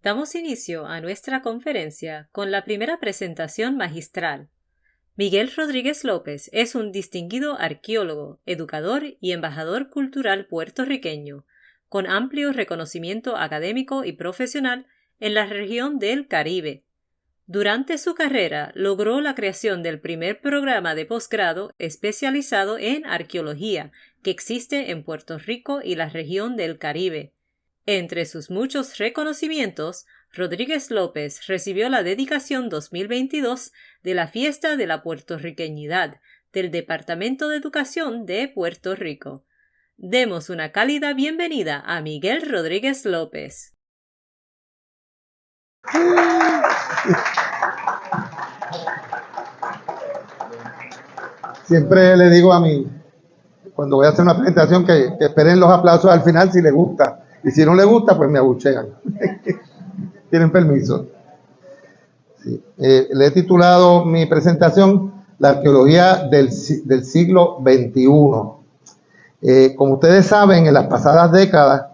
Damos inicio a nuestra conferencia con la primera presentación magistral. Miguel Rodríguez López es un distinguido arqueólogo, educador y embajador cultural puertorriqueño, con amplio reconocimiento académico y profesional en la región del Caribe. Durante su carrera logró la creación del primer programa de posgrado especializado en arqueología que existe en Puerto Rico y la región del Caribe. Entre sus muchos reconocimientos, Rodríguez López recibió la dedicación 2022 de la Fiesta de la Puertorriqueñidad del Departamento de Educación de Puerto Rico. Demos una cálida bienvenida a Miguel Rodríguez López. Siempre le digo a mí, cuando voy a hacer una presentación, que esperen los aplausos al final si les gusta. Y si no les gusta, pues me abuchean. ¿Tienen permiso? Sí. Le he titulado mi presentación La arqueología del siglo XXI. Como ustedes saben, en las pasadas décadas,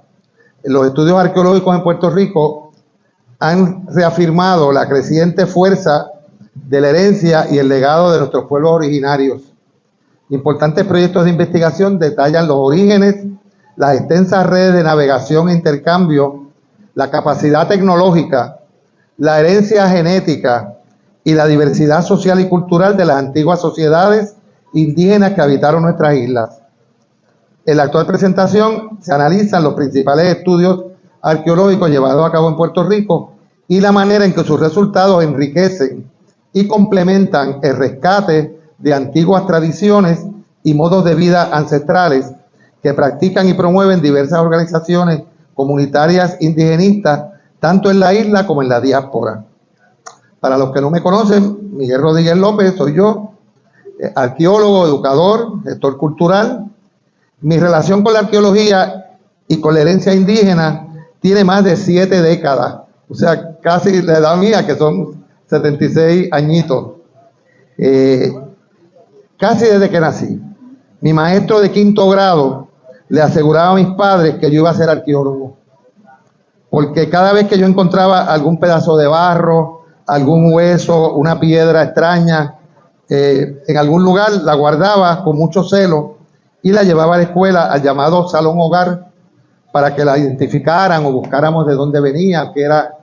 los estudios arqueológicos en Puerto Rico han reafirmado la creciente fuerza de la herencia y el legado de nuestros pueblos originarios. Importantes proyectos de investigación detallan los orígenes, las extensas redes de navegación e intercambio, la capacidad tecnológica, la herencia genética y la diversidad social y cultural de las antiguas sociedades indígenas que habitaron nuestras islas. En la actual presentación se analizan los principales estudios arqueológicos llevados a cabo en Puerto Rico y la manera en que sus resultados enriquecen y complementan el rescate de antiguas tradiciones y modos de vida ancestrales que practican y promueven diversas organizaciones comunitarias indigenistas, tanto en la isla como en la diáspora. Para los que no me conocen, Miguel Rodríguez López soy yo, arqueólogo, educador, gestor cultural. Mi relación con la arqueología y con la herencia indígena tiene más de 7 décadas, o sea, casi la edad mía, que son 76 añitos. Casi desde que nací. Mi maestro de 5º grado le aseguraba a mis padres que yo iba a ser arqueólogo, porque cada vez que yo encontraba algún pedazo de barro, algún hueso, una piedra extraña, en algún lugar la guardaba con mucho celo y la llevaba a la escuela al llamado salón hogar para que la identificaran o buscáramos de dónde venía, qué era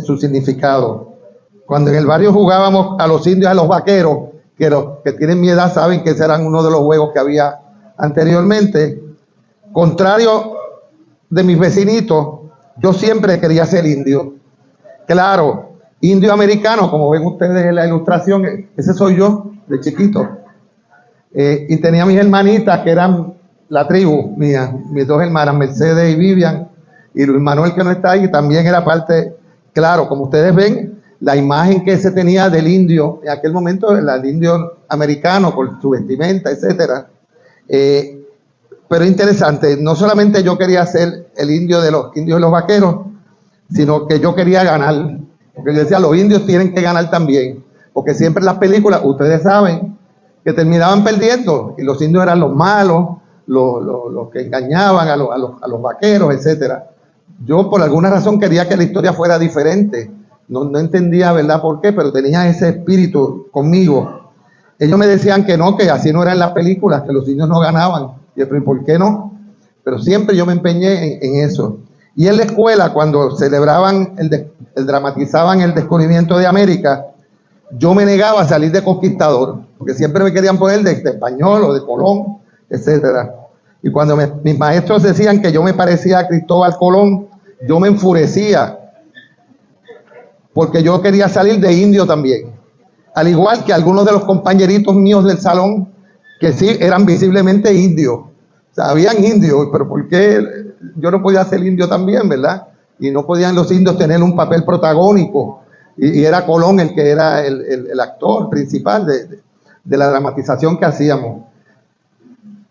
su significado. Cuando en el barrio jugábamos a los indios, a los vaqueros, que los que tienen mi edad saben que ese eran uno de los juegos que había anteriormente, contrario de mis vecinitos, yo siempre quería ser indio. Claro, indio americano, como ven ustedes en la ilustración, ese soy yo, de chiquito. Y tenía mis hermanitas que eran la tribu mía, mis 2 hermanas, Mercedes y Vivian, y Luis Manuel, que no está ahí, también era parte. Claro, como ustedes ven, la imagen que se tenía del indio en aquel momento, el indio americano, con su vestimenta, etcétera. Pero interesante, no solamente yo quería ser el indio de los indios y los vaqueros, sino que yo quería ganar. Porque yo decía, los indios tienen que ganar también. Porque siempre en las películas, ustedes saben, que terminaban perdiendo, y los indios eran los malos, los que engañaban a los vaqueros, etcétera. Yo por alguna razón quería que la historia fuera diferente. No entendía, ¿verdad?, por qué, pero tenía ese espíritu conmigo. Ellos me decían que no, que así no era en las películas, que los indios no ganaban. Y yo, ¿por qué no? Pero siempre yo me empeñé en eso. Y en la escuela, cuando celebraban, dramatizaban el descubrimiento de América, yo me negaba a salir de conquistador, porque siempre me querían poner de español o de Colón, etcétera. Y cuando mis maestros decían que yo me parecía a Cristóbal Colón, yo me enfurecía, porque yo quería salir de indio también. Al igual que algunos de los compañeritos míos del salón, que sí eran visiblemente indios. O sea, habían indios, pero ¿por qué yo no podía ser indio también, verdad? Y no podían los indios tener un papel protagónico. Y era Colón el que era el actor principal de la dramatización que hacíamos.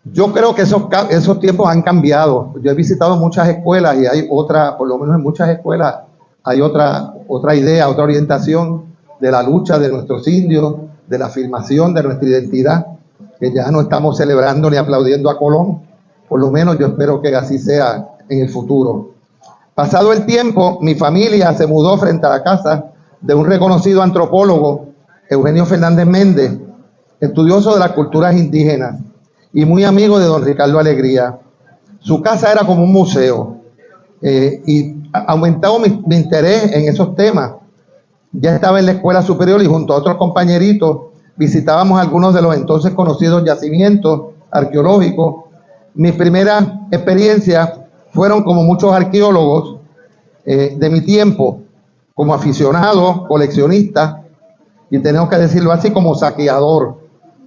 Yo creo que esos tiempos han cambiado. Yo he visitado muchas escuelas y hay otra, por lo menos en muchas escuelas, hay otra idea, otra orientación de la lucha de nuestros indios, de la afirmación de nuestra identidad, que ya no estamos celebrando ni aplaudiendo a Colón. Por lo menos yo espero que así sea en el futuro. Pasado el tiempo, mi familia se mudó frente a la casa de un reconocido antropólogo, Eugenio Fernández Méndez, estudioso de las culturas indígenas y muy amigo de don Ricardo Alegría. Su casa era como un museo y aumentado mi interés en esos temas. Ya estaba en la escuela superior y junto a otros compañeritos visitábamos algunos de los entonces conocidos yacimientos arqueológicos. Mis primeras experiencias fueron como muchos arqueólogos de mi tiempo, como aficionado, coleccionista, y tenemos que decirlo así, como saqueador.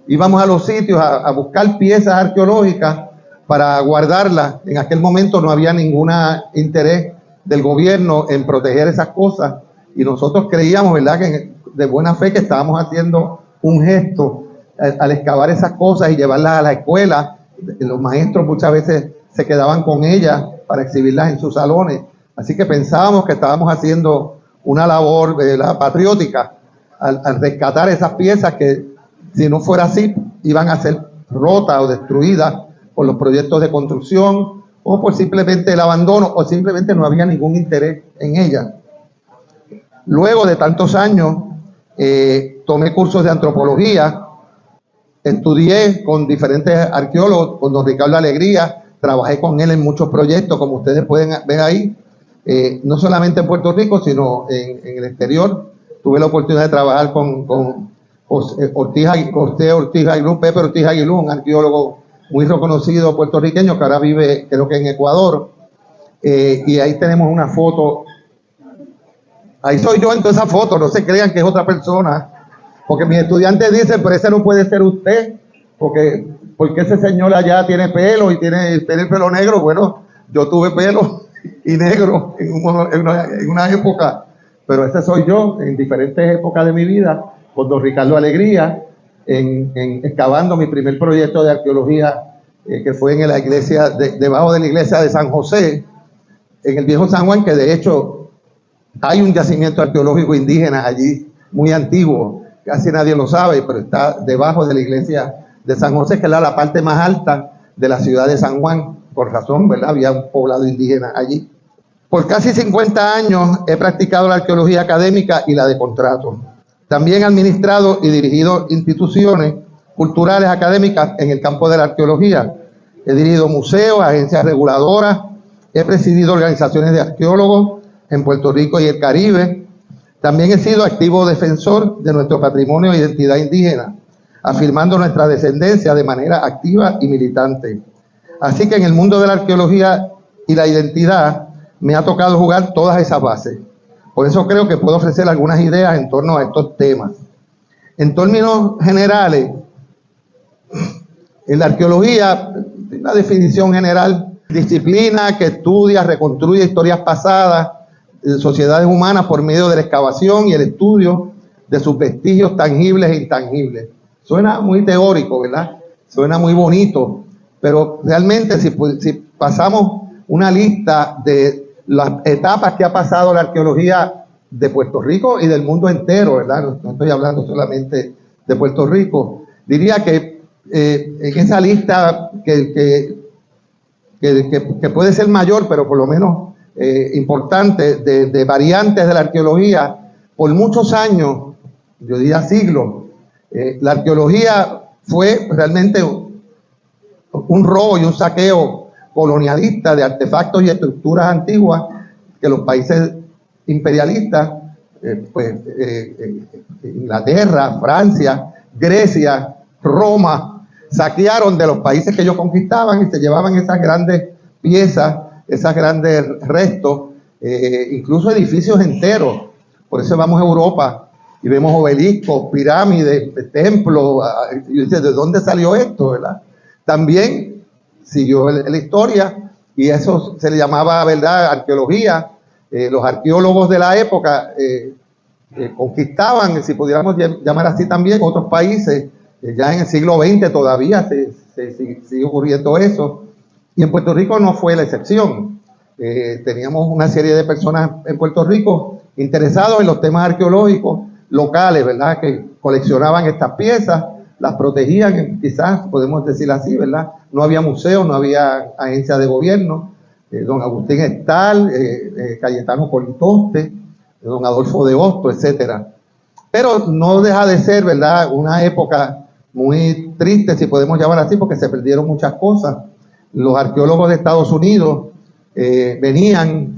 Íbamos a los sitios a buscar piezas arqueológicas para guardarlas. En aquel momento no había ningún interés del gobierno en proteger esas cosas y nosotros creíamos, ¿verdad?, que de buena fe que estábamos haciendo un gesto al excavar esas cosas y llevarlas a la escuela. Los maestros muchas veces se quedaban con ellas para exhibirlas en sus salones. Así que pensábamos que estábamos haciendo una labor patriótica al rescatar esas piezas que, si no fuera así, iban a ser rotas o destruidas por los proyectos de construcción o por simplemente el abandono o simplemente no había ningún interés en ellas. Luego de tantos años, tomé cursos de antropología, estudié con diferentes arqueólogos, con don Ricardo Alegría, trabajé con él en muchos proyectos, como ustedes pueden ver ahí, no solamente en Puerto Rico, sino en el exterior. Tuve la oportunidad de trabajar con Pepe Ortiz Aguilú, un arqueólogo muy reconocido puertorriqueño que ahora vive, creo que en Ecuador, y ahí tenemos una foto. Ahí soy yo en toda esa foto, no se crean que es otra persona, porque mis estudiantes dicen, pero ese no puede ser usted, porque ese señor allá tiene pelo y tiene el pelo negro. Bueno, yo tuve pelo y negro en una época, pero ese soy yo en diferentes épocas de mi vida, con don Ricardo Alegría, excavando mi primer proyecto de arqueología, que fue en la iglesia, debajo de la iglesia de San José, en el viejo San Juan, que de hecho hay un yacimiento arqueológico indígena allí, muy antiguo, casi nadie lo sabe, pero está debajo de la iglesia de San José, que era la parte más alta de la ciudad de San Juan. Por razón, ¿verdad? Había un poblado indígena allí. Por casi 50 años he practicado la arqueología académica y la de contrato. También he administrado y dirigido instituciones culturales académicas en el campo de la arqueología. He dirigido museos, agencias reguladoras, he presidido organizaciones de arqueólogos en Puerto Rico y el Caribe. También he sido activo defensor de nuestro patrimonio e identidad indígena, afirmando nuestra descendencia de manera activa y militante. Así que en el mundo de la arqueología y la identidad me ha tocado jugar todas esas bases. Por eso creo que puedo ofrecer algunas ideas en torno a estos temas. En términos generales, en la arqueología, una definición general, disciplina que estudia, reconstruye historias pasadas de sociedades humanas por medio de la excavación y el estudio de sus vestigios tangibles e intangibles. Suena muy teórico, ¿verdad? Suena muy bonito, pero realmente si pasamos una lista de las etapas que ha pasado la arqueología de Puerto Rico y del mundo entero, ¿verdad? No estoy hablando solamente de Puerto Rico. Diría que en esa lista que puede ser mayor, pero por lo menos importante, de variantes de la arqueología, por muchos años, yo diría siglos, la arqueología fue realmente un robo y un saqueo colonialista de artefactos y estructuras antiguas que los países imperialistas, Inglaterra, Francia, Grecia, Roma, saquearon de los países que ellos conquistaban y se llevaban esas grandes piezas, esos grandes restos, incluso edificios enteros. Por eso vamos a Europa y vemos obeliscos, pirámides, templos, y dice, ¿de dónde salió esto, verdad? También siguió la historia y eso se le llamaba, ¿verdad?, arqueología. Los arqueólogos de la época conquistaban, si pudiéramos llamar así también, otros países. Ya en el siglo XX todavía sigue ocurriendo eso. Y en Puerto Rico no fue la excepción. Teníamos una serie de personas en Puerto Rico interesados en los temas arqueológicos locales, ¿verdad?, que coleccionaban estas piezas, las protegían, quizás podemos decir así, ¿verdad? No había museos, no había agencias de gobierno, don Agustín Estal, Cayetano Politoste, don Adolfo de Hosto, etcétera. Pero no deja de ser, ¿verdad?, una época muy triste, si podemos llamar así, porque se perdieron muchas cosas. Los arqueólogos de Estados Unidos venían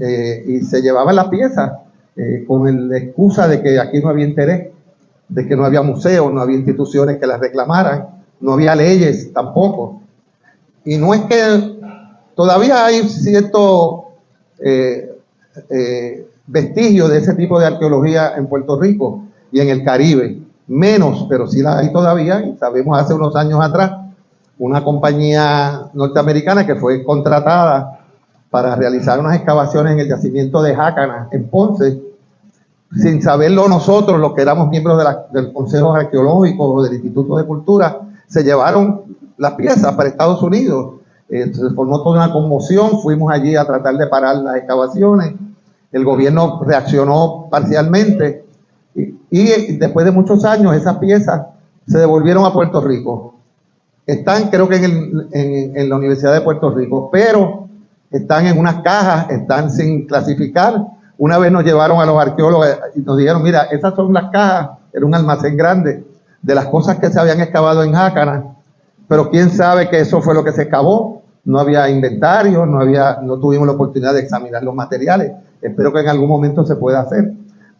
y se llevaban las piezas con la excusa de que aquí no había interés, de que no había museos, no había instituciones que las reclamaran, no había leyes tampoco. Y no es que todavía hay cierto vestigio de ese tipo de arqueología en Puerto Rico y en el Caribe, menos, pero sí la hay todavía, y sabemos hace unos años atrás, una compañía norteamericana que fue contratada para realizar unas excavaciones en el yacimiento de Jácana, en Ponce, sin saberlo nosotros, los que éramos miembros del Consejo Arqueológico o del Instituto de Cultura, se llevaron las piezas para Estados Unidos. Se formó toda una conmoción, fuimos allí a tratar de parar las excavaciones, el gobierno reaccionó parcialmente, y después de muchos años esas piezas se devolvieron a Puerto Rico. Están, creo que en la Universidad de Puerto Rico, pero están en unas cajas, están sin clasificar. Una vez nos llevaron a los arqueólogos y nos dijeron, mira, esas son las cajas, era un almacén grande, de las cosas que se habían excavado en Jácana, pero quién sabe que eso fue lo que se excavó. No había inventario, no tuvimos la oportunidad de examinar los materiales. Espero que en algún momento se pueda hacer.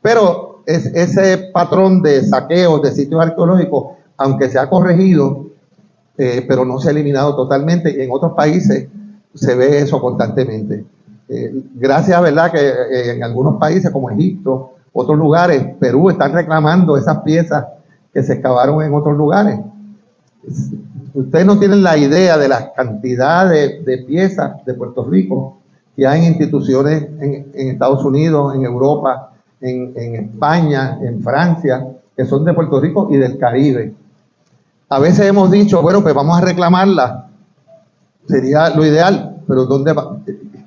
Pero ese patrón de saqueos de sitios arqueológicos, aunque se ha corregido, pero no se ha eliminado totalmente, y en otros países se ve eso constantemente. Gracias, ¿verdad?, que en algunos países como Egipto, otros lugares, Perú, están reclamando esas piezas que se excavaron en otros lugares. Ustedes no tienen la idea de la cantidad de piezas de Puerto Rico que hay en instituciones en Estados Unidos, en Europa, en España, en Francia, que son de Puerto Rico y del Caribe. A veces hemos dicho, bueno, pues vamos a reclamarlas, sería lo ideal, pero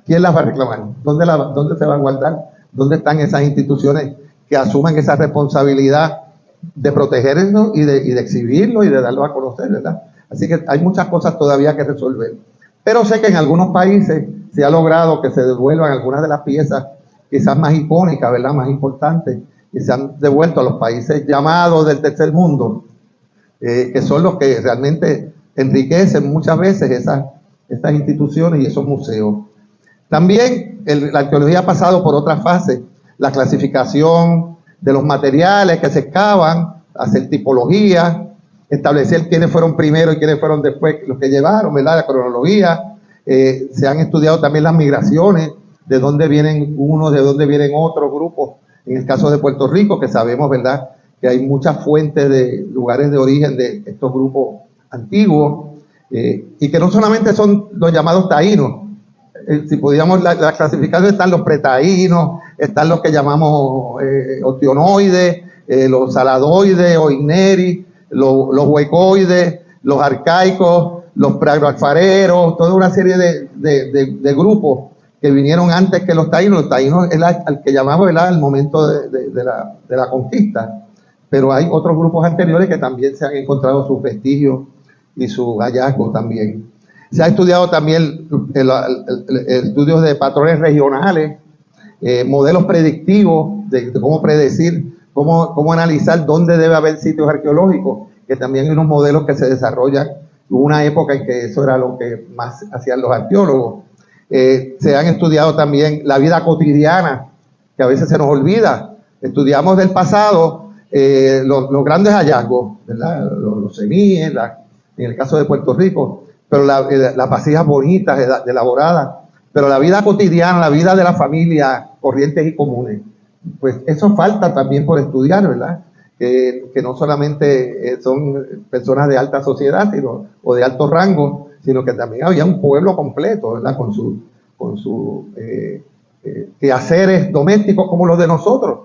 ¿quién las va a reclamar? ¿Dónde se va a guardar? ¿Dónde están esas instituciones que asuman esa responsabilidad de protegerlo y de exhibirlo y de darlo a conocer, ¿verdad? Así que hay muchas cosas todavía que resolver. Pero sé que en algunos países se ha logrado que se devuelvan algunas de las piezas quizás más icónicas, ¿verdad?, más importantes, y se han devuelto a los países llamados del tercer mundo, que son los que realmente enriquecen muchas veces estas instituciones y esos museos. También la arqueología ha pasado por otras fases, la clasificación de los materiales que se excavan, hacer tipología, establecer quiénes fueron primero y quiénes fueron después los que llevaron, ¿verdad?, la cronología. Se han estudiado también las migraciones, de dónde vienen unos, de dónde vienen otros grupos. En el caso de Puerto Rico, que sabemos, ¿verdad?, que hay muchas fuentes de lugares de origen de estos grupos antiguos, y que no solamente son los llamados taínos. Si pudiéramos, la clasificación, están los pretaínos, están los que llamamos otionoides, los saladoides o igneri, los huecoides, los arcaicos, los pragroalfareros, toda una serie de grupos que vinieron antes que los taínos. Los taínos es al que llamamos, ¿verdad?, el momento de la conquista. Pero hay otros grupos anteriores que también se han encontrado sus vestigios y sus hallazgos también. Se ha estudiado también estudios de patrones regionales, modelos predictivos de cómo predecir, cómo analizar dónde debe haber sitios arqueológicos, que también hay unos modelos que se desarrollan. Hubo una época en que eso era lo que más hacían los arqueólogos. Se han estudiado también la vida cotidiana, que a veces se nos olvida. Estudiamos del pasado los grandes hallazgos, ¿verdad?, los semíes, en el caso de Puerto Rico, pero las vasijas bonitas, elaboradas, pero la vida cotidiana, la vida de la familia, corrientes y comunes, pues eso falta también por estudiar, ¿verdad? Que no solamente son personas de alta sociedad o de alto rango, sino que también había un pueblo completo, ¿verdad?, con sus quehaceres domésticos como los de nosotros.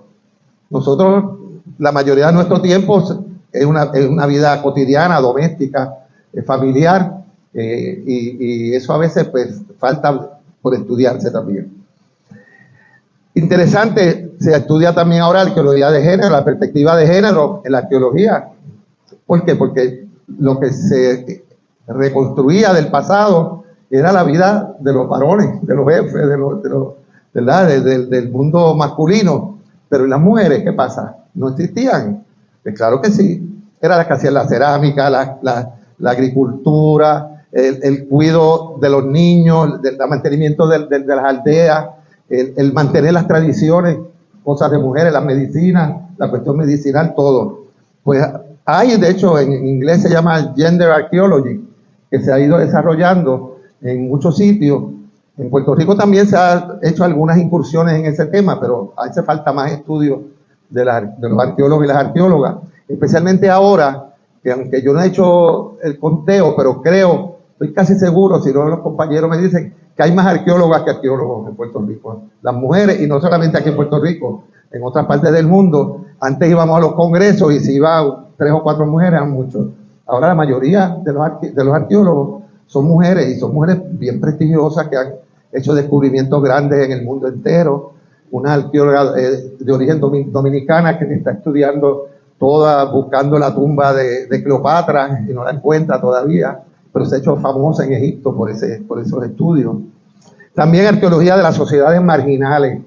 Nosotros, la mayoría de nuestro tiempo es una vida cotidiana, doméstica, familiar, y eso a veces pues falta por estudiarse también. Interesante, se estudia también ahora la arqueología de género, la perspectiva de género en la arqueología. ¿Por qué? Porque lo que se reconstruía del pasado era la vida de los varones, de los jefes, ¿verdad? Del mundo masculino. Pero ¿y las mujeres qué pasa? ¿No existían? Pues claro que sí. Era la que hacía la cerámica, la agricultura, el cuidado de los niños, el mantenimiento de las aldeas, el mantener las tradiciones, cosas de mujeres, la medicina, la cuestión medicinal, todo. Pues hay, de hecho, en inglés se llama Gender Archaeology, que se ha ido desarrollando en muchos sitios. En Puerto Rico también se han hecho algunas incursiones en ese tema, pero hace falta más estudios de los arqueólogos y las arqueólogas, especialmente ahora, que aunque yo no he hecho el conteo, pero creo, estoy casi seguro, si no los compañeros me dicen, que hay más arqueólogas que arqueólogos en Puerto Rico. Las mujeres, y no solamente aquí en Puerto Rico, en otras partes del mundo, antes íbamos a los congresos y si iban 3 o 4 mujeres, eran muchos. Ahora la mayoría de los arqueólogos son mujeres, y son mujeres bien prestigiosas que han hecho descubrimientos grandes en el mundo entero. Una arqueóloga de origen dominicana que está estudiando toda, buscando la tumba de Cleopatra y no la encuentra todavía, pero se ha hecho famosa en Egipto por esos estudios. También arqueología de las sociedades marginales.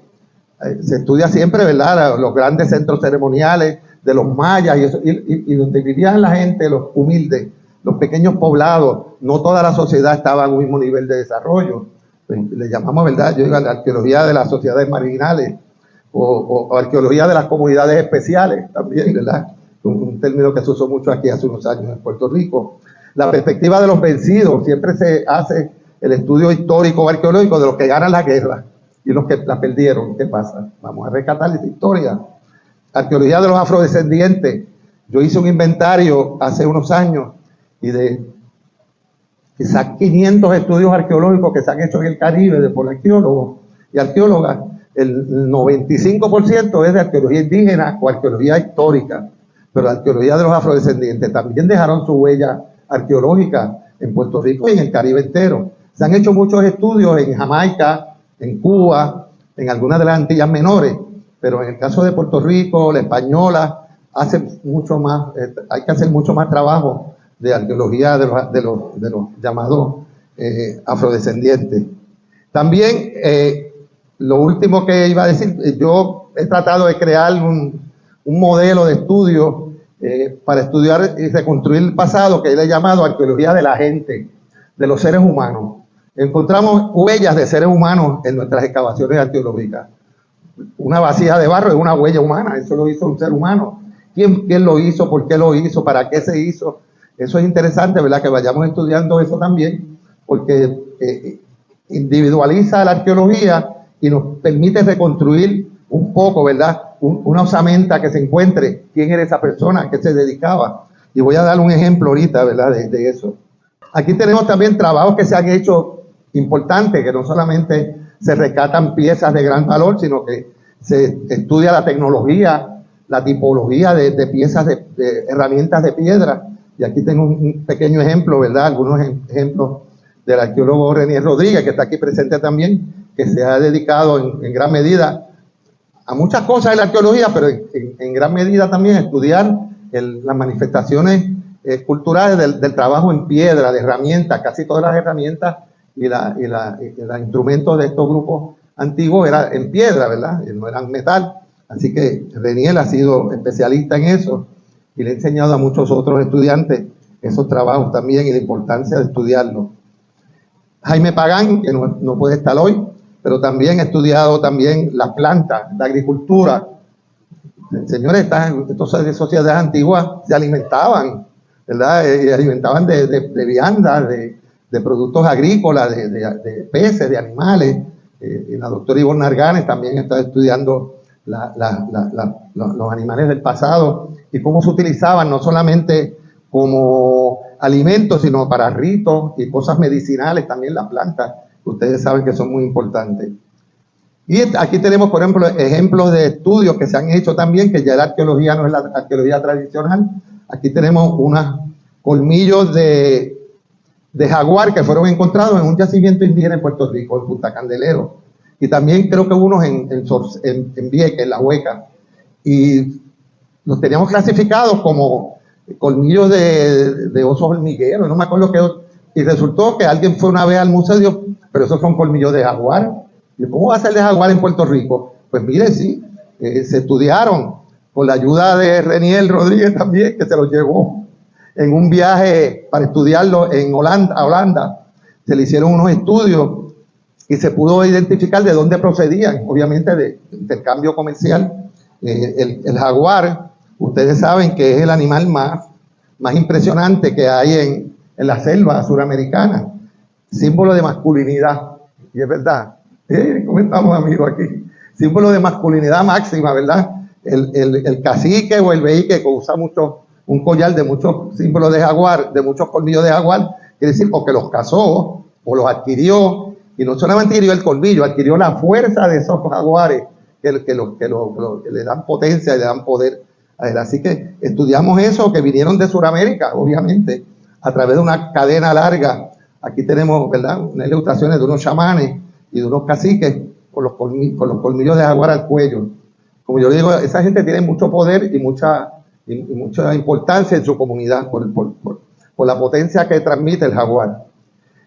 Se estudia siempre, ¿verdad?, los grandes centros ceremoniales de los mayas y donde vivían la gente, los humildes, los pequeños poblados. No toda la sociedad estaba al mismo nivel de desarrollo. Le llamamos, ¿verdad?, yo digo, la arqueología de las sociedades marginales o arqueología de las comunidades especiales también, ¿verdad? Un término que se usó mucho aquí hace unos años en Puerto Rico. La perspectiva de los vencidos, siempre se hace el estudio histórico arqueológico de los que ganan la guerra y los que la perdieron. ¿Qué pasa? Vamos a rescatar esa historia. Arqueología de los afrodescendientes. Yo hice un inventario hace unos años y de quizás 500 estudios arqueológicos que se han hecho en el Caribe por arqueólogos y arqueólogas, el 95% es de arqueología indígena o arqueología histórica, pero la arqueología de los afrodescendientes también dejaron su huella arqueológica en Puerto Rico y en el Caribe entero. Se han hecho muchos estudios en Jamaica, en Cuba, en algunas de las Antillas menores, pero en el caso de Puerto Rico, la española, hace mucho más, hay que hacer mucho más trabajo de arqueología de los llamados afrodescendientes. También, lo último que iba a decir, yo he tratado de crear un modelo de estudio para estudiar y reconstruir el pasado, que le he llamado arqueología de la gente, de los seres humanos. Encontramos huellas de seres humanos en nuestras excavaciones arqueológicas. Una vasija de barro es una huella humana, eso lo hizo un ser humano. ¿Quién lo hizo? ¿Por qué lo hizo? ¿Para qué se hizo? Eso es interesante, ¿verdad?, que vayamos estudiando eso también, porque individualiza la arqueología y nos permite reconstruir un poco, ¿verdad?, una osamenta que se encuentre quién era esa persona, a qué se dedicaba. Y voy a dar un ejemplo ahorita, ¿verdad?, de eso. Aquí tenemos también trabajos que se han hecho importantes, que no solamente se rescatan piezas de gran valor, sino que se estudia la tecnología, la tipología de piezas, de herramientas de piedra. Y aquí tengo un pequeño ejemplo, ¿verdad?, algunos ejemplos del arqueólogo Renier Rodríguez, que está aquí presente también, que se ha dedicado en gran medida a muchas cosas de la arqueología, pero en gran medida también a estudiar las manifestaciones culturales del trabajo en piedra, de herramientas. Casi todas las herramientas y los instrumentos de estos grupos antiguos eran en piedra, ¿verdad?, no eran metal. Así que Renier ha sido especialista en eso y le ha enseñado a muchos otros estudiantes esos trabajos también y la importancia de estudiarlos. Jaime Pagán, que no puede estar hoy, pero también ha estudiado también las plantas, la agricultura. Señores, estas sociedades antiguas se alimentaban, ¿verdad? Y alimentaban de viandas, de productos agrícolas, de peces, de animales. Y la doctora Ivonne Narganes también está estudiando los animales del pasado y cómo se utilizaban no solamente como alimentos, sino para ritos y cosas medicinales, también las plantas, que ustedes saben que son muy importantes. Y aquí tenemos, por ejemplo, ejemplos de estudios que se han hecho también, que ya la arqueología no es la arqueología tradicional. Aquí tenemos unos colmillos de jaguar que fueron encontrados en un yacimiento indígena en Puerto Rico, en Punta Candelero. Y también creo que unos en Vieques, en La Hueca. Y los teníamos clasificados como colmillos de osos hormigueros, no me acuerdo Y resultó que alguien fue una vez al museo y dijo, pero esos son colmillos de jaguar. ¿Y cómo va a ser de jaguar en Puerto Rico? Pues mire, sí, se estudiaron con la ayuda de Reniel Rodríguez también, que se los llevó en un viaje para estudiarlo a Holanda. Se le hicieron unos estudios y se pudo identificar de dónde procedían, obviamente de intercambio comercial. El jaguar, ustedes saben que es el animal más impresionante que hay en la selva suramericana, símbolo de masculinidad, y es verdad, ¿cómo estamos, amigos, aquí? Símbolo de masculinidad máxima, ¿verdad? El cacique o el veíque que usa mucho, un collar de muchos símbolos de jaguar, de muchos colmillos de jaguar, quiere decir o que los cazó o los adquirió, y no solamente adquirió el colmillo, adquirió la fuerza de esos jaguares que le dan potencia y le dan poder a él. Así que estudiamos eso, que vinieron de Sudamérica, obviamente, a través de una cadena larga. Aquí tenemos, ¿verdad?, unas ilustraciones de unos chamanes y de unos caciques con los colmillos de jaguar al cuello. Como yo digo, esa gente tiene mucho poder y mucha importancia en su comunidad por la potencia que transmite el jaguar.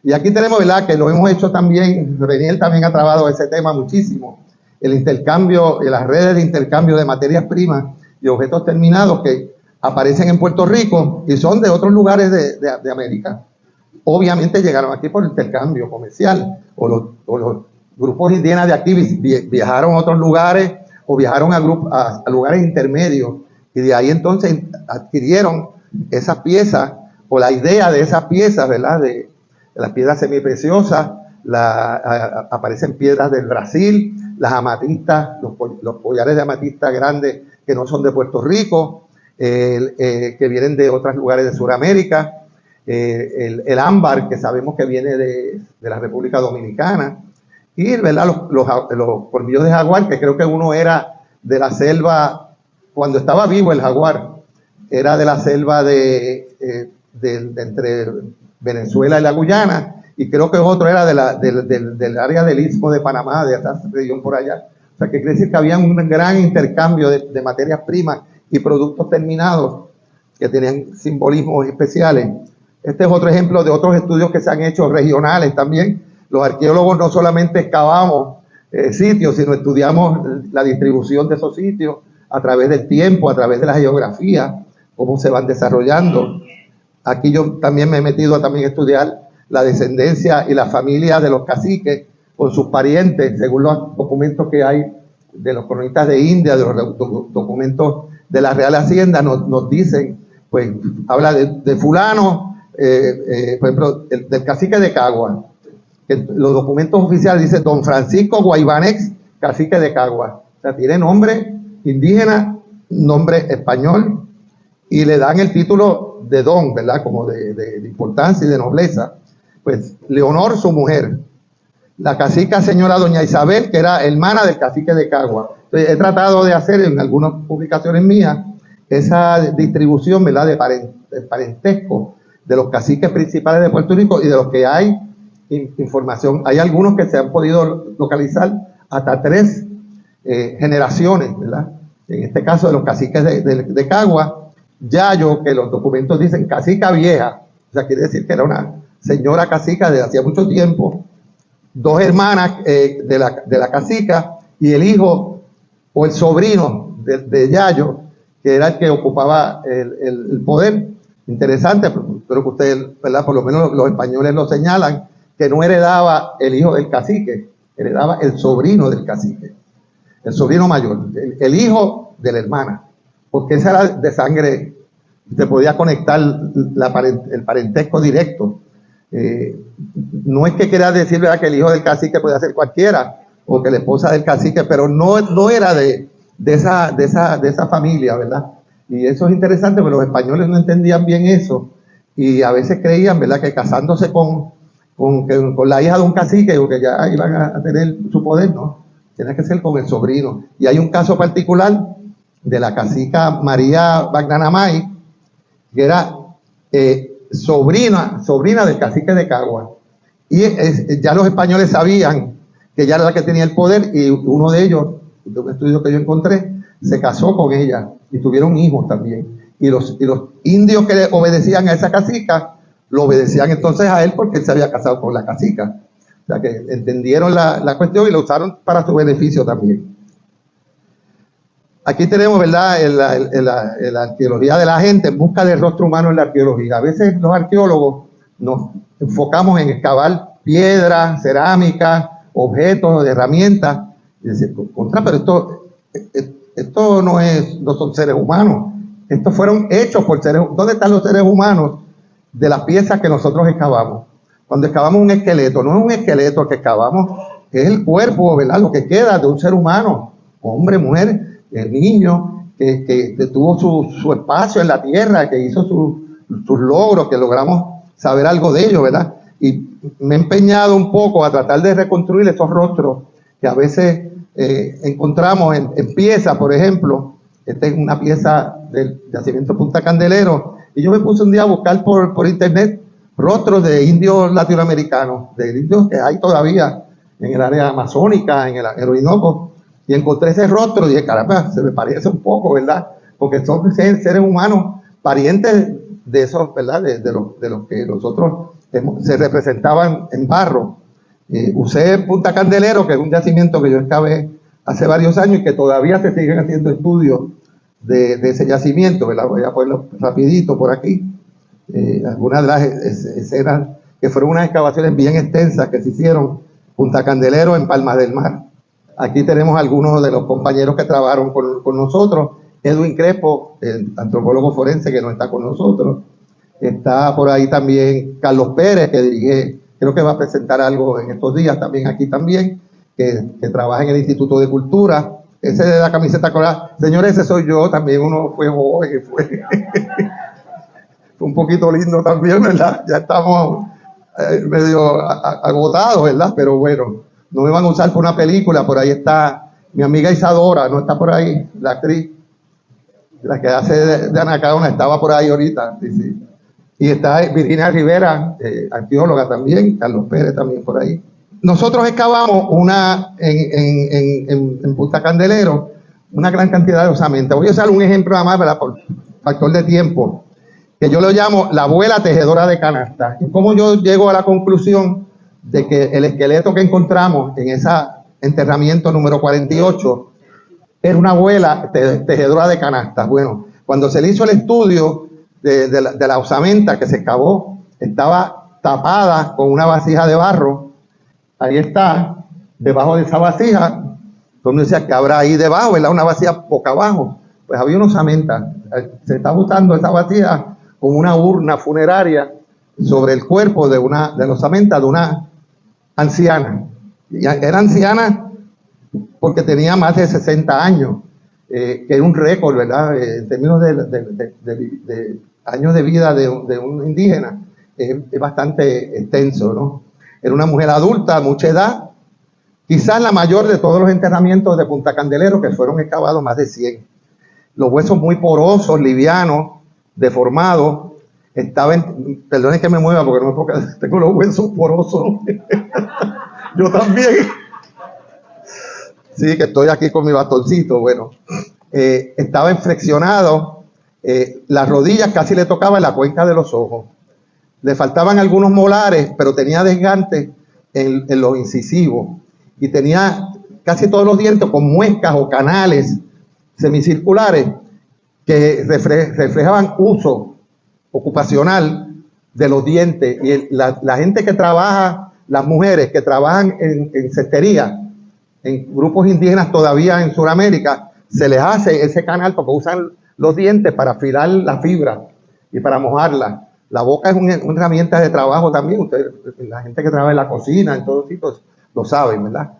Y aquí tenemos, ¿verdad?, que lo hemos hecho también, Reniel también ha trabajado ese tema muchísimo, el intercambio, las redes de intercambio de materias primas y objetos terminados que aparecen en Puerto Rico y son de otros lugares de América. Obviamente llegaron aquí por intercambio comercial, o los grupos indígenas de aquí viajaron a otros lugares o viajaron a lugares intermedios, y de ahí entonces adquirieron esas piezas o la idea de esas piezas, ¿verdad?, de las piedras semipreciosas. Aparecen piedras del Brasil, las amatistas, los collares de amatista grandes que no son de Puerto Rico, que vienen de otros lugares de Sudamérica, el ámbar, que sabemos que viene de la República Dominicana, y, ¿verdad?, los colmillos de jaguar, que creo que uno era de la selva, cuando estaba vivo el jaguar, era de la selva de entre Venezuela y la Guyana, y creo que otro era del área del Istmo de Panamá, de esta región por allá. O sea, que quiere decir que había un gran intercambio de materias primas y productos terminados que tenían simbolismos especiales. Este es otro ejemplo de otros estudios que se han hecho regionales también. Los arqueólogos no solamente excavamos sitios, sino estudiamos la distribución de esos sitios a través del tiempo, a través de la geografía, cómo se van desarrollando. Aquí yo también me he metido a estudiar la descendencia y la familia de los caciques con sus parientes, según los documentos que hay de los cronistas de India, de los documentos de la Real Hacienda, nos dicen, pues, habla de fulano, por ejemplo, del cacique de Cagua, que los documentos oficiales dicen don Francisco Guaybanex, cacique de Cagua. O sea, tiene nombre indígena, nombre español, y le dan el título de don, ¿verdad?, como de importancia y de nobleza. Pues Leonor, su mujer, la cacica señora doña Isabel, que era hermana del cacique de Cagua. Entonces, he tratado de hacer en algunas publicaciones mías esa distribución, ¿verdad?, de parentesco de los caciques principales de Puerto Rico y de los que hay información. Hay algunos que se han podido localizar hasta 3 generaciones, ¿verdad? En este caso de los caciques de Cagua, Yayo, que los documentos dicen cacica vieja, o sea, quiere decir que era una señora cacica de hacía mucho tiempo, 2 hermanas de la cacica y el hijo o el sobrino de Yayo, que era el que ocupaba el poder. Interesante, pero que ustedes, ¿verdad?, por lo menos los españoles lo señalan, que no heredaba el hijo del cacique, heredaba el sobrino del cacique, el sobrino mayor, el hijo de la hermana, porque esa era de sangre, se podía conectar el parentesco directo. No es que quiera decir, ¿verdad?, que el hijo del cacique podía ser cualquiera, o que la esposa del cacique, pero no era de esa familia, ¿verdad? Y eso es interesante, porque los españoles no entendían bien eso, y a veces creían, ¿verdad?, que casándose con la hija de un cacique, o que ya iban a tener su poder, ¿no? Tiene que ser con el sobrino. Y hay un caso particular de la cacica María Bagnanamay, que era sobrina del cacique de Cagua. Y ya los españoles sabían que ella era la que tenía el poder, y uno de ellos, de un estudio que yo encontré, se casó con ella y tuvieron hijos también. Y los indios que obedecían a esa cacica lo obedecían entonces a él porque él se había casado con la cacica. O sea que entendieron la cuestión y lo usaron para su beneficio también. Aquí tenemos, ¿verdad?, la arqueología de la gente en busca del rostro humano en la arqueología. A veces los arqueólogos nos enfocamos en excavar piedras, cerámica, objetos, herramientas. Y decir, pero esto no son seres humanos. Estos fueron hechos por seres humanos. ¿Dónde están los seres humanos de las piezas que nosotros excavamos? Cuando excavamos un esqueleto, no es un esqueleto que excavamos, es el cuerpo, ¿verdad?, lo que queda de un ser humano, hombre, mujer, el niño que tuvo su espacio en la tierra, que hizo sus logros, que logramos saber algo de ellos, ¿verdad? Y me he empeñado un poco a tratar de reconstruir esos rostros que a veces encontramos en piezas. Por ejemplo, esta es una pieza del yacimiento Punta Candelero, y yo me puse un día a buscar por internet rostros de indios latinoamericanos, de indios que hay todavía en el área amazónica, en el Orinoco, y encontré ese rostro y dije, caramba, se me parece un poco, ¿verdad? Porque son seres humanos parientes de esos, ¿verdad? De los que nosotros se representaban en barro. Usé Punta Candelero, que es un yacimiento que yo excavé hace varios años y que todavía se siguen haciendo estudios de ese yacimiento, ¿verdad? Voy a ponerlo rapidito por aquí. Algunas de las escenas que fueron unas excavaciones bien extensas que se hicieron Punta Candelero en Palmas del Mar. Aquí tenemos algunos de los compañeros que trabajaron con nosotros. Edwin Crespo, el antropólogo forense que no está con nosotros. Está por ahí también Carlos Pérez, que dirige, creo que va a presentar algo en estos días también aquí también, que trabaja en el Instituto de Cultura. Ese de la camiseta colorada. Señores, ese soy yo, también uno fue joven, fue un poquito lindo también, ¿verdad? Ya estamos medio agotados, ¿verdad? Pero bueno, no me van a usar por una película. Por ahí está mi amiga Isadora, no está por ahí, la actriz, la que hace de Anacaona, estaba por ahí ahorita, sí. Y está Virginia Rivera, arqueóloga también, Carlos Pérez también por ahí. Nosotros excavamos en Punta Candelero una gran cantidad de osamentas. Voy a usar un ejemplo nada más, ¿verdad?, por factor de tiempo, que yo lo llamo la abuela tejedora de canastas. Y cómo yo llego a la conclusión de que el esqueleto que encontramos en ese enterramiento número 48 era una abuela tejedora de canastas. Bueno, cuando se le hizo el estudio de la osamenta que se excavó, estaba tapada con una vasija de barro. Ahí está, debajo de esa vasija, donde decía que habrá ahí debajo, ¿verdad?, una vasija boca abajo. Pues había una osamenta. Se está usando esa vasija como una urna funeraria sobre el cuerpo de la osamenta de una anciana. Y era anciana porque tenía más de 60 años, que era un récord, ¿verdad?, en términos de años de vida de un indígena. Es bastante extenso, ¿no? Era una mujer adulta, mucha edad, quizás la mayor de todos los enterramientos de Punta Candelero, que fueron excavados, más de 100. Los huesos muy porosos, livianos, deformados. Perdonen que me mueva porque no me puedo quedar, tengo los huesos porosos. Yo también. Sí, que estoy aquí con mi bastoncito. Bueno, estaba inflexionado, las rodillas casi le tocaban la cuenca de los ojos. Le faltaban algunos molares, pero tenía desgantes en los incisivos. Y tenía casi todos los dientes con muescas o canales semicirculares que reflejaban uso ocupacional de los dientes. Y la gente que trabaja, las mujeres que trabajan en cestería, en grupos indígenas todavía en Sudamérica, se les hace ese canal porque usan los dientes para afilar la fibra y para mojarla. La boca es una herramienta de trabajo también. Ustedes, la gente que trabaja en la cocina, en todos sitios, lo saben, ¿verdad?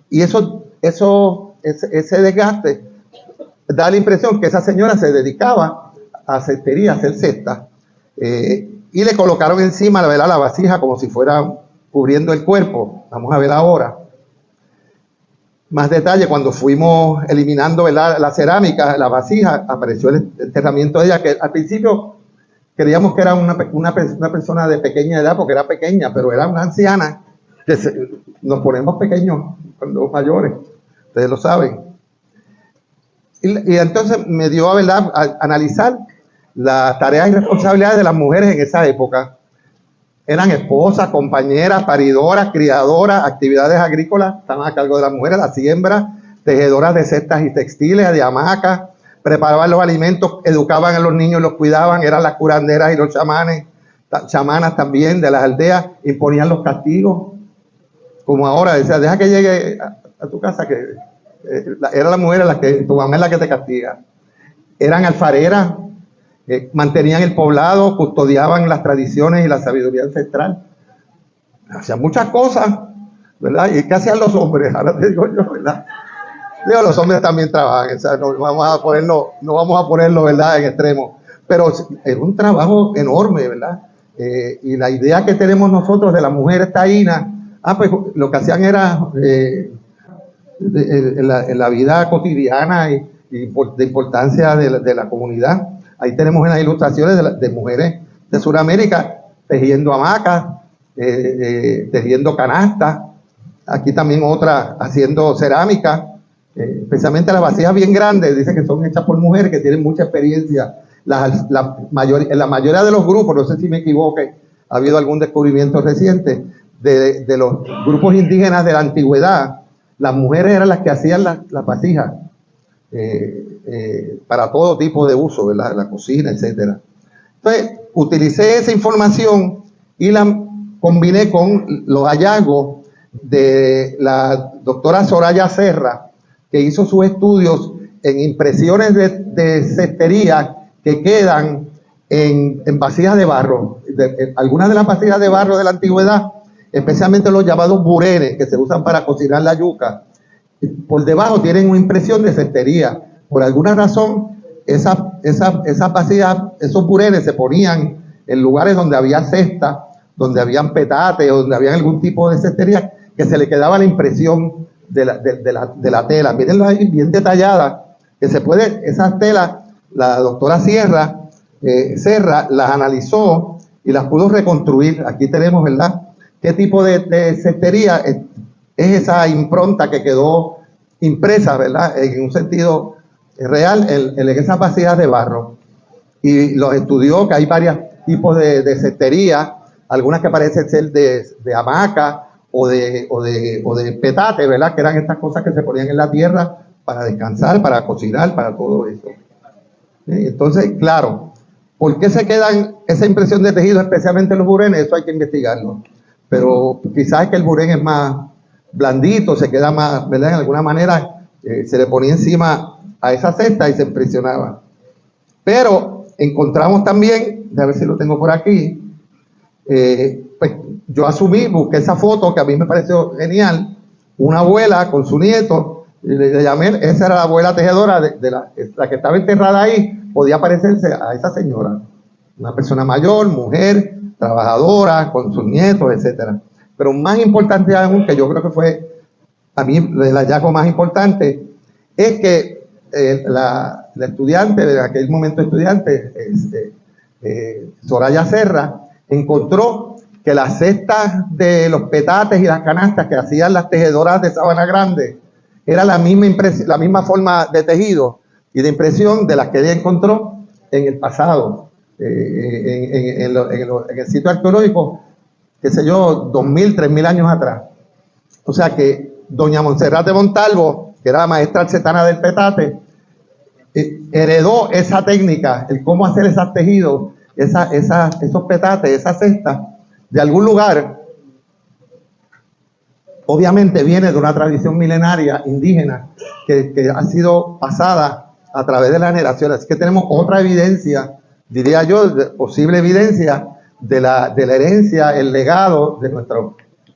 Y ese desgaste da la impresión que esa señora se dedicaba a cestería, a hacer cestas. Y le colocaron encima, ¿verdad?, la vasija como si fuera cubriendo el cuerpo. Vamos a ver ahora. Más detalle, cuando fuimos eliminando, ¿verdad?, la cerámica, la vasija, apareció el enterramiento de ella, que al principio creíamos que era una persona de pequeña edad, porque era pequeña, pero era una anciana, que nos ponemos pequeños cuando mayores, ustedes lo saben. Y entonces me dio, ¿verdad?, a analizar las tareas y responsabilidades de las mujeres en esa época. eran esposas, compañeras, paridoras, criadoras, actividades agrícolas, estaban a cargo de las mujeres, la siembra, tejedoras de cestas y textiles, de hamacas, preparaban los alimentos, educaban a los niños, los cuidaban, eran las curanderas y los chamanas también de las aldeas, imponían los castigos, como ahora, decía, deja que llegue a tu casa, que era la mujer tu mamá es la que te castiga. Eran alfareras, mantenían el poblado, custodiaban las tradiciones y la sabiduría ancestral. Hacían muchas cosas, ¿verdad? ¿Y qué hacían los hombres? Ahora te digo yo, ¿verdad? Digo, los hombres también trabajan, o sea, no vamos a ponerlo, ¿verdad?, en extremo. Pero es un trabajo enorme, ¿verdad? Y la idea que tenemos nosotros de las mujeres taínas, pues lo que hacían era, en la vida cotidiana y de importancia de la comunidad. Ahí tenemos unas ilustraciones de mujeres de Sudamérica tejiendo hamacas, tejiendo canastas. Aquí también otra haciendo cerámica, especialmente las vasijas bien grandes, dicen que son hechas por mujeres que tienen mucha experiencia. En la mayoría de los grupos, no sé si me equivoque, ha habido algún descubrimiento reciente, de los grupos indígenas de la antigüedad, las mujeres eran las que hacían las vasijas para todo tipo de uso, ¿verdad? La cocina, etcétera. Entonces, utilicé esa información y la combiné con los hallazgos de la doctora Soraya Serra, que hizo sus estudios en impresiones de cestería que quedan en vasijas de barro. Algunas de las vasijas de barro de la antigüedad, especialmente los llamados burenes, que se usan para cocinar la yuca, por debajo tienen una impresión de cestería. Por alguna razón, esas vasijas, esos burenes se ponían en lugares donde había cesta, donde habían petates o donde había algún tipo de cestería, que se le quedaba la impresión de la tela. Mírenlo ahí bien detallada, que se puede, esas telas, la doctora Serra las analizó y las pudo reconstruir. Aquí tenemos, ¿verdad?, qué tipo de cestería es esa impronta que quedó impresa, ¿verdad?, en un sentido real en esas vasijas de barro. Y los estudió, que hay varios tipos de cestería, algunas que parecen ser de hamaca o de petate, ¿verdad?, que eran estas cosas que se ponían en la tierra para descansar, para cocinar, para todo eso. Entonces, claro, ¿por qué se quedan esa impresión de tejido, especialmente los burenes? Eso hay que investigarlo. Pero quizás es que el burén es más blandito, se queda más, ¿verdad?, en alguna manera se le ponía encima a esa cesta y se impresionaba. Pero encontramos también, a ver si lo tengo por aquí, pues yo busqué esa foto que a mí me pareció genial, una abuela con su nieto, y le llamé, esa era la abuela tejedora, la que estaba enterrada ahí, podía parecerse a esa señora, una persona mayor, mujer, trabajadora, con sus nietos, etcétera. Pero más importante aún, que yo creo que fue a mí el hallazgo más importante, es que la estudiante, de aquel momento estudiante, Soraya Serra, encontró que las cestas de los petates y las canastas que hacían las tejedoras de Sabana Grande era la misma forma de tejido y de impresión de las que ella encontró en el pasado, en el sitio arqueológico, qué sé yo, 2.000, 3.000 años atrás. O sea que doña Montserrat de Montalvo, que era la maestra arcetana del petate, heredó esa técnica, el cómo hacer esos tejidos, esos petates, esas cestas, de algún lugar. Obviamente viene de una tradición milenaria indígena que ha sido pasada a través de las generaciones. Así que tenemos otra evidencia, diría yo, posible evidencia de la herencia, el legado de nuestras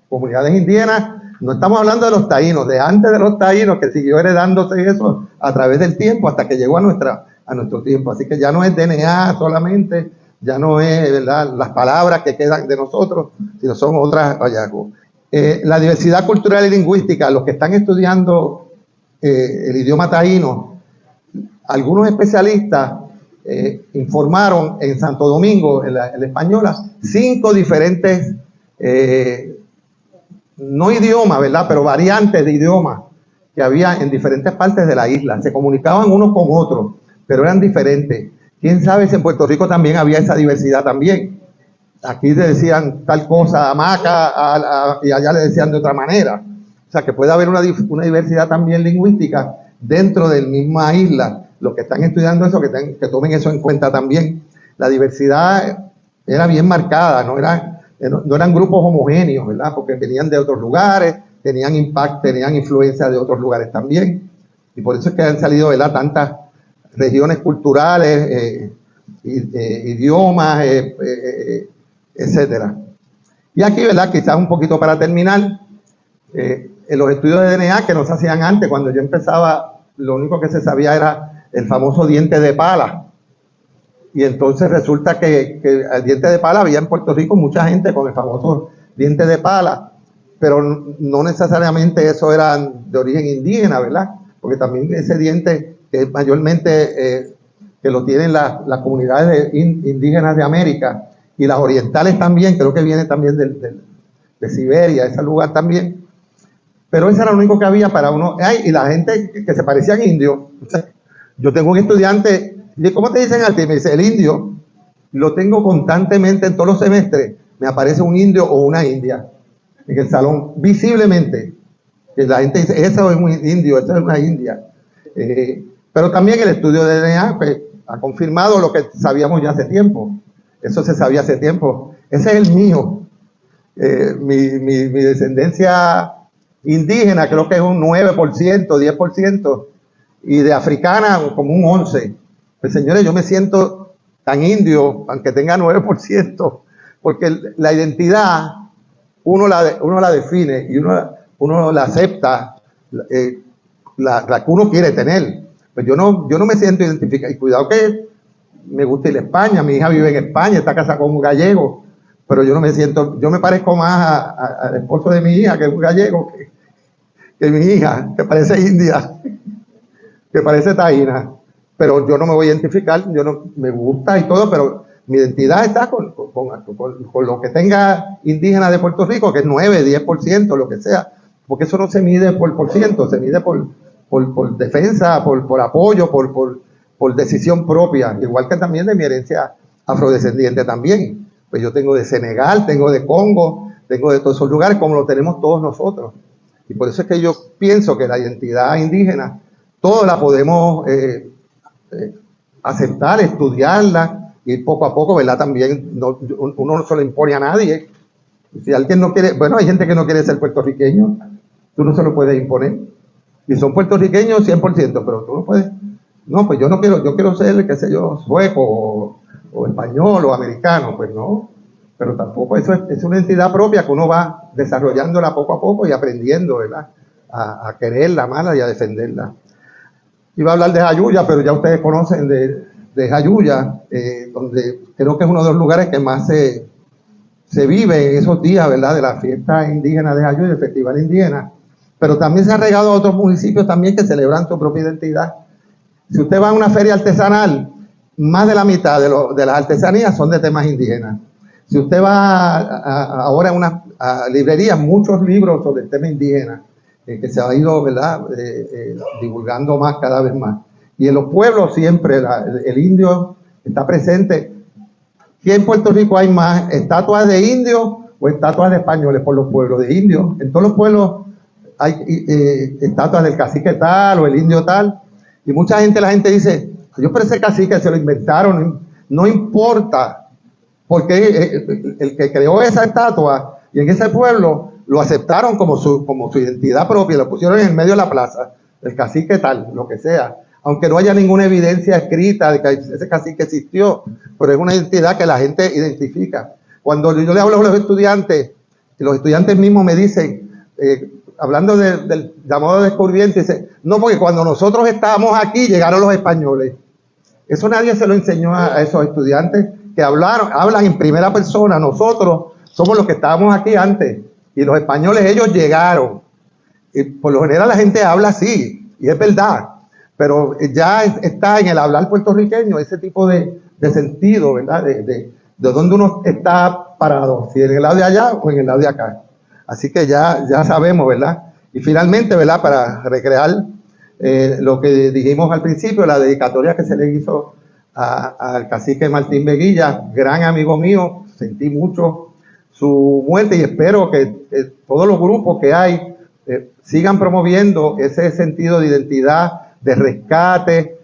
comunidades indígenas. No estamos hablando de los taínos, de antes de los taínos, que siguió heredándose eso a través del tiempo hasta que llegó a nuestro tiempo. Así que ya no es DNA solamente, ya no es, ¿verdad?, las palabras que quedan de nosotros, sino son otras hallazgos. La diversidad cultural y lingüística, los que están estudiando el idioma taíno, algunos especialistas informaron en Santo Domingo, en la española, 5 diferentes, no idiomas, ¿verdad?, pero variantes de idiomas que había en diferentes partes de la isla. Se comunicaban unos con otros, pero eran diferentes. ¿Quién sabe si en Puerto Rico también había esa diversidad también? aquí le decían tal cosa, hamaca, y allá le decían de otra manera. O sea, que puede haber una diversidad también lingüística dentro de la misma isla. Los que están estudiando eso, que tomen eso en cuenta también. La diversidad era bien marcada, no eran grupos homogéneos, ¿verdad? Porque venían de otros lugares, tenían impacto, tenían influencia de otros lugares también. Y por eso es que han salido, ¿verdad?, tantas regiones culturales, idiomas, etcétera. Y aquí, ¿verdad?, quizás un poquito para terminar, en los estudios de DNA que no se hacían antes, cuando yo empezaba, lo único que se sabía era el famoso diente de pala. Y entonces resulta que el diente de pala había en Puerto Rico mucha gente con el famoso diente de pala, pero no necesariamente eso era de origen indígena, ¿verdad? Porque también ese diente, que mayormente que lo tienen las comunidades indígenas de América y las orientales también, creo que viene también de Siberia, ese lugar también. Pero eso era lo único que había para uno. Y la gente que se parecían indios. Yo tengo un estudiante, y ¿cómo te dicen a ti? Me dice, el indio, lo tengo constantemente en todos los semestres, me aparece un indio o una india en el salón, visiblemente. Que la gente dice, eso es un indio, eso es una india. Pero también el estudio de DNA pues, ha confirmado lo que sabíamos ya hace tiempo. Eso se sabía hace tiempo. Ese es el mío. Mi descendencia indígena creo que es un 9%, 10%, y de africana como un 11%. Pues señores, yo me siento tan indio, aunque tenga 9%, porque la identidad uno la define y uno la acepta, la que uno quiere tener. Pues yo no me siento identificado. Y cuidado que me gusta ir a España, mi hija vive en España, está casada con un gallego, pero yo no me siento, yo me parezco más al esposo de mi hija, que es un gallego, que mi hija, que parece india, que parece taína. Pero yo no me voy a identificar, yo no me gusta y todo, pero mi identidad está con lo que tenga indígena de Puerto Rico, que es 9, 10%, lo que sea, porque eso no se mide por ciento, se mide por defensa, por apoyo, por decisión propia, igual que también de mi herencia afrodescendiente también. Pues yo tengo de Senegal, tengo de Congo, tengo de todos esos lugares, como lo tenemos todos nosotros. Y por eso es que yo pienso que la identidad indígena, todos la podemos aceptar, estudiarla, y poco a poco, ¿verdad? También uno no se lo impone a nadie. Si alguien no quiere, bueno, hay gente que no quiere ser puertorriqueño, tú no se lo puedes imponer. Y son puertorriqueños 100%, pero tú no puedes. No, pues yo quiero ser, qué sé yo, sueco o español o americano, pues no. Pero tampoco, eso es una entidad propia que uno va desarrollándola poco a poco y aprendiendo, ¿verdad? A quererla, amarla y a defenderla. Iba a hablar de Jayuya, pero ya ustedes conocen de Jayuya, donde creo que es uno de los lugares que más se vive en esos días, ¿verdad? De la fiesta indígena de Jayuya, el festival indígena. Pero también se ha regado a otros municipios también que celebran su propia identidad. Si usted va a una feria artesanal, más de la mitad de las artesanías son de temas indígenas. Si usted va ahora a una librería, muchos libros sobre el tema indígena, que se ha ido, ¿verdad?, divulgando más cada vez más. Y en los pueblos siempre el indio está presente. ¿Aquí en Puerto Rico hay más estatuas de indios o estatuas de españoles por los pueblos de indios? En todos los pueblos hay estatuas del cacique tal o el indio tal. Y mucha gente, la gente dice, yo pero ese cacique se lo inventaron, no importa, porque el que creó esa estatua y en ese pueblo lo aceptaron como su identidad propia, lo pusieron en el medio de la plaza, el cacique tal, lo que sea, aunque no haya ninguna evidencia escrita de que ese cacique existió, pero es una identidad que la gente identifica. Cuando yo le hablo a los estudiantes mismos me dicen, hablando del llamado descubrimiento, dice, no, porque cuando nosotros estábamos aquí llegaron los españoles. Eso nadie se lo enseñó a esos estudiantes que hablan en primera persona. Nosotros somos los que estábamos aquí antes y los españoles, ellos llegaron. Y por lo general la gente habla así, y es verdad, pero ya está en el hablar puertorriqueño ese tipo de sentido, ¿verdad? De dónde uno está parado, si en el lado de allá o en el lado de acá. Así que ya sabemos, ¿verdad? Y finalmente, ¿verdad? Para recrear lo que dijimos al principio, la dedicatoria que se le hizo al cacique Martín Veguilla, gran amigo mío, sentí mucho su muerte y espero que todos los grupos que hay sigan promoviendo ese sentido de identidad, de rescate,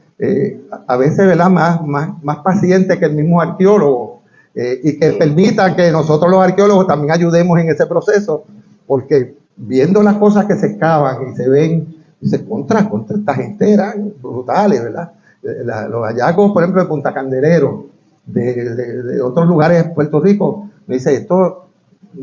a veces, ¿verdad?, más paciente que el mismo arqueólogo, y que permita que nosotros los arqueólogos también ayudemos en ese proceso, porque viendo las cosas que se excavan y se ven, se contra esta gente eran brutales, ¿verdad? Los hallazgos, por ejemplo, de Punta Candelero, de otros lugares de Puerto Rico, me dice, esto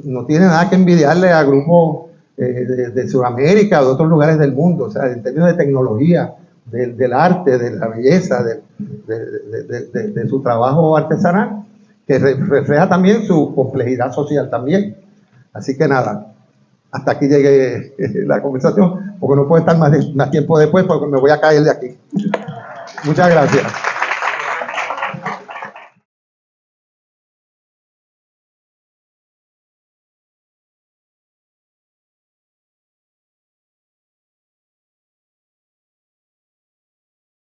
no tiene nada que envidiarle a grupos de Sudamérica o de otros lugares del mundo, o sea, en términos de tecnología, del arte, de la belleza, de su trabajo artesanal, que refleja también su complejidad social también. Así que nada, hasta aquí llegue la conversación, porque no puedo estar más tiempo después, porque me voy a caer de aquí. Muchas gracias.